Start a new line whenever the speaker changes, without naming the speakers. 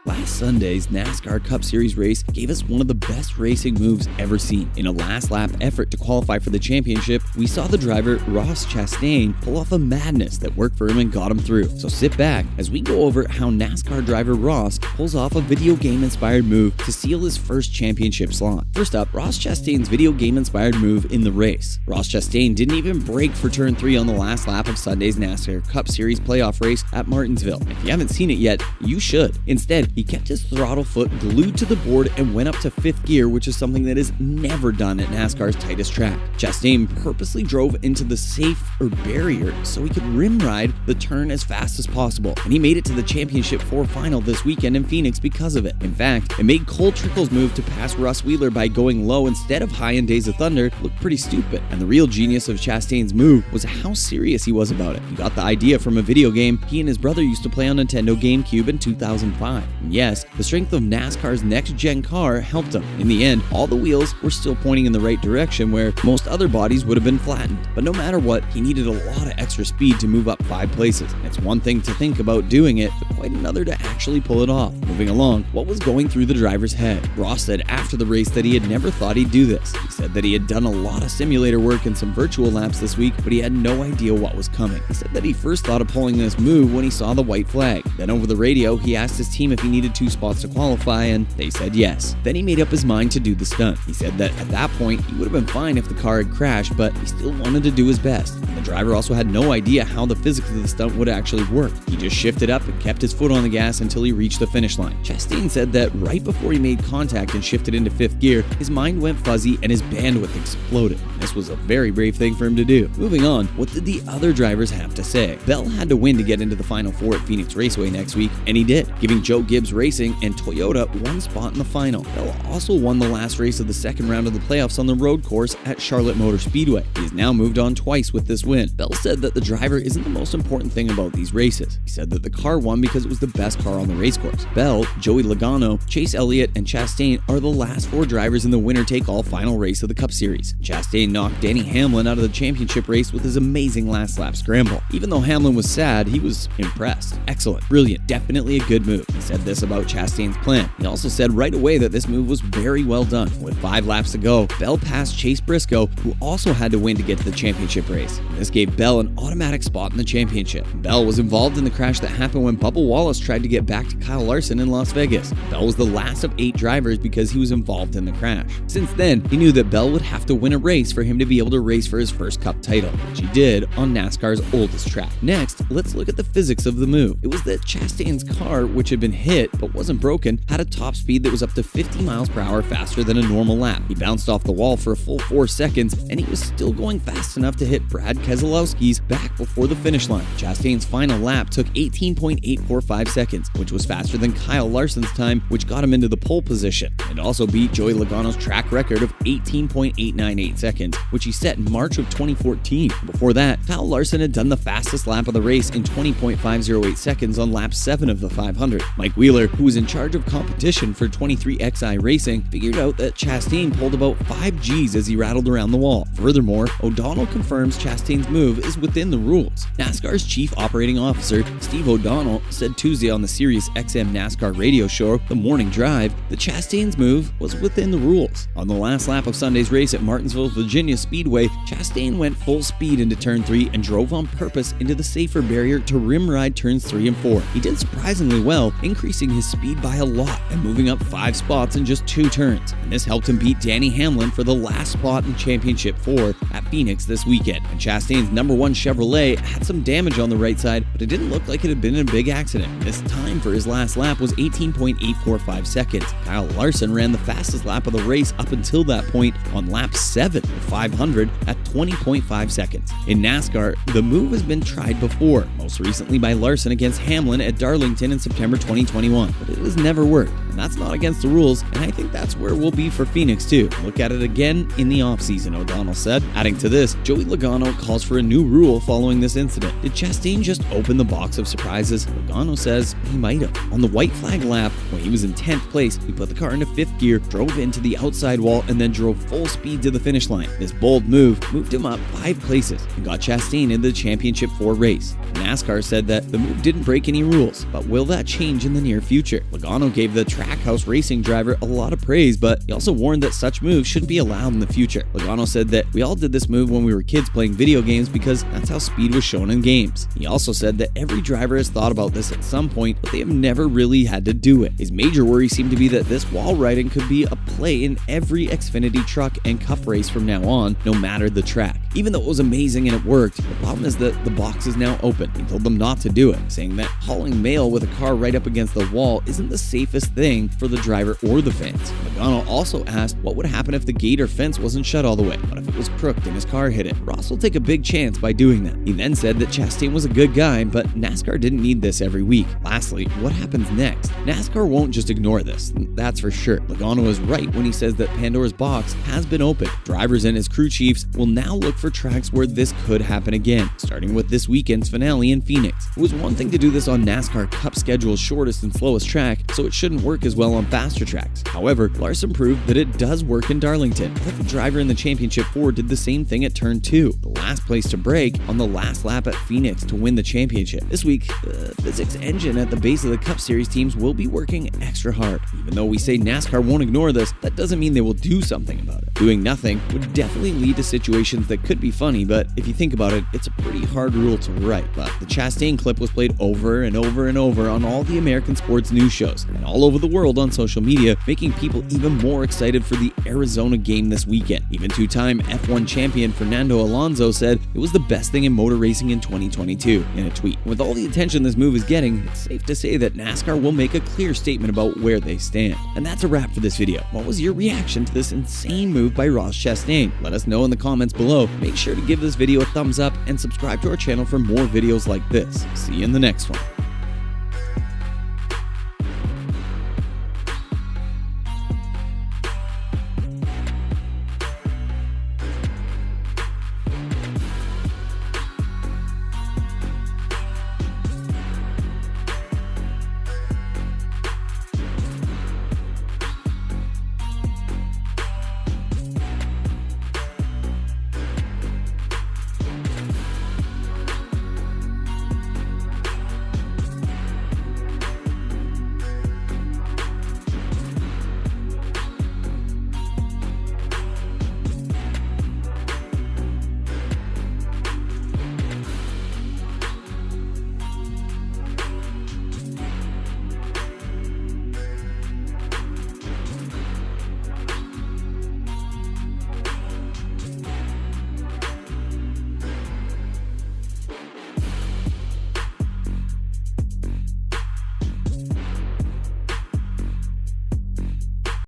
Last Sunday's NASCAR Cup Series race gave us one of the best racing moves ever seen. In a last-lap effort to qualify for the championship, we saw the driver Ross Chastain pull off a madness that worked for him and got him through. So sit back as we go over how NASCAR driver Ross pulls off a video game-inspired move to seal his first championship slot. First up, Ross Chastain's video game-inspired move in the race. Ross Chastain didn't even brake for turn 3 on the last lap of Sunday's NASCAR Cup Series playoff race at Martinsville. If you haven't seen it yet, you should. Instead, he kept his throttle foot glued to the board and went up to 5th gear, which is something that is never done at NASCAR's tightest track. Chastain purposely drove into the safe barrier so he could rim ride the turn as fast as possible, and he made it to the Championship 4 final this weekend in Phoenix because of it. In fact, it made Cole Trickle's move to pass Russ Wheeler by going low instead of high in Days of Thunder look pretty stupid. And the real genius of Chastain's move was how serious he was about it. He got the idea from a video game he and his brother used to play on Nintendo GameCube in 2005. And yes, the strength of NASCAR's next-gen car helped him. In the end, all the wheels were still pointing in the right direction where most other bodies would have been flattened. But no matter what, he needed a lot of extra speed to move up 5 places. And it's one thing to think about doing it, but quite another to actually pull it off. Moving along, what was going through the driver's head? Ross said after the race that he had never thought he'd do this. He said that he had done a lot of simulator work and some virtual laps this week, but he had no idea what was coming. He said that he first thought of pulling this move when he saw the white flag. Then over the radio, he asked his team if he needed 2 spots to qualify, and they said yes. Then he made up his mind to do the stunt. He said that at that point, he would have been fine if the car had crashed, but he still wanted to do his best. And the driver also had no idea how the physics of the stunt would actually work. He just shifted up and kept his foot on the gas until he reached the finish line. Chastain said that right before he made contact and shifted into 5th gear, his mind went fuzzy and his bandwidth exploded. This was a very brave thing for him to do. Moving on, what did the other drivers have to say? Bell had to win to get into the Final 4 at Phoenix Raceway next week, and he did, giving Joe Gibbs Racing and Toyota 1 spot in the final. Bell also won the last race of the second round of the playoffs on the road course at Charlotte Motor Speedway. He has now moved on twice with this win. Bell said that the driver isn't the most important thing about these races. He said that the car won because it was the best car on the race course. Bell, Joey Logano, Chase Elliott, and Chastain are the last 4 drivers in the winner-take-all final race of the Cup Series. Chastain knocked Denny Hamlin out of the championship race with his amazing last lap scramble. Even though Hamlin was sad, he was impressed. Excellent, brilliant, definitely a good move. He said this about Chastain's plan. He also said right away that this move was very well done. With 5 laps to go, Bell passed Chase Briscoe, who also had to win to get to the championship race. And this gave Bell an automatic spot in the championship. Bell was involved in the crash that happened when Bubba Wallace tried to get back to Kyle Larson in Las Vegas. Bell was the last of 8 drivers because he was involved in the crash. Since then, he knew that Bell would have to win a race for him to be able to race for his first Cup title, which he did on NASCAR's oldest track. Next, let's look at the physics of the move. It was that Chastain's car, which had been hit but wasn't broken, had a top speed that was up to 50 miles per hour faster than a normal lap. He bounced off the wall for a full 4 seconds, and he was still going fast enough to hit Brad Keselowski's back before the finish line. Chastain's final lap took 18.845 seconds, which was faster than Kyle Larson's time, which got him into the pole position. It also beat Joey Logano's track record of 18.898 seconds, which he set in March of 2014. Before that, Kyle Larson had done the fastest lap of the race in 20.508 seconds on lap 7 of the 500. Mike Wheeler, who was in charge of competition for 23XI Racing, figured out that Chastain pulled about 5 Gs as he rattled around the wall. Furthermore, O'Donnell confirms Chastain's move is within the rules. NASCAR's chief operating officer, Steve O'Donnell, said Tuesday on the SiriusXM NASCAR Radio show, The Morning Drive, that Chastain's move was within the rules. On the last lap of Sunday's race at Martinsville Speedway, Chastain went full speed into turn 3 and drove on purpose into the safer barrier to rim ride turns 3 and 4. He did surprisingly well, increasing his speed by a lot and moving up 5 spots in just 2 turns. And this helped him beat Denny Hamlin for the last spot in Championship 4 at Phoenix this weekend. And Chastain's number 1 Chevrolet had some damage on the right side, but it didn't look like it had been in a big accident. His time for his last lap was 18.845 seconds. Kyle Larson ran the fastest lap of the race up until that point on lap 7 of 500 at 20.5 seconds. In NASCAR, the move has been tried before, most recently by Larson against Hamlin at Darlington in September 2021, but it has never worked. and that's not against the rules, and I think that's where we'll be for Phoenix too. Look at it again in the offseason, O'Donnell said. Adding to this, Joey Logano calls for a new rule following this incident. Did Chastain just open the box of surprises? Logano says he might have. On the white flag lap, when he was in 10th place, he put the car into 5th gear, drove into the outside wall, and then drove full speed to the finish line. This bold move moved him up 5 places and got Chastain into the Championship 4 race. NASCAR said that the move didn't break any rules, but will that change in the near future? Logano gave the Trackhouse Racing driver a lot of praise, but he also warned that such moves shouldn't be allowed in the future. Logano said that we all did this move when we were kids playing video games because that's how speed was shown in games. He also said that every driver has thought about this at some point, but they have never really had to do it. His major worry seemed to be that this wall riding could be a play in every Xfinity truck and cup race from now on, no matter the track. Even though it was amazing and it worked, the problem is that the box is now open. He told them not to do it, saying that hauling mail with a car right up against the wall isn't the safest thing for the driver or the fans. Logano also asked what would happen if the gate or fence wasn't shut all the way. What if it was crooked and his car hit it? Ross will take a big chance by doing that. He then said that Chastain was a good guy, but NASCAR didn't need this every week. Lastly, what happens next? NASCAR won't just ignore this, that's for sure. Logano is right when he says that Pandora's box has been opened. Drivers and his crew chiefs will now look for tracks where this could happen again, starting with this weekend's finale in Phoenix. It was one thing to do this on NASCAR Cup schedule's shortest and slowest track, so it shouldn't work as well on faster tracks. However, Larson proved that it does work in Darlington. The driver in the Championship 4 did the same thing at Turn 2, the last place to break on the last lap at Phoenix to win the championship. This week, the physics engine at the base of the Cup Series teams will be working extra hard. Even though we say NASCAR won't ignore this, that doesn't mean they will do something about it. Doing nothing would definitely lead to situations that could be funny, but if you think about it, it's a pretty hard rule to write. But the Chastain clip was played over and over and over on all the American sports news shows and all over the world on social media, making people even more excited for the Arizona game this weekend. Even two-time F1 champion Fernando Alonso said it was the best thing in motor racing in 2022 in a tweet. With all the attention this move is getting, it's safe to say that NASCAR will make a clear statement about where they stand. And that's a wrap for this video. What was your reaction to this insane move by Ross Chastain? Let us know in the comments below. Make sure to give this video a thumbs up and subscribe to our channel for more videos like this. See you in the next one.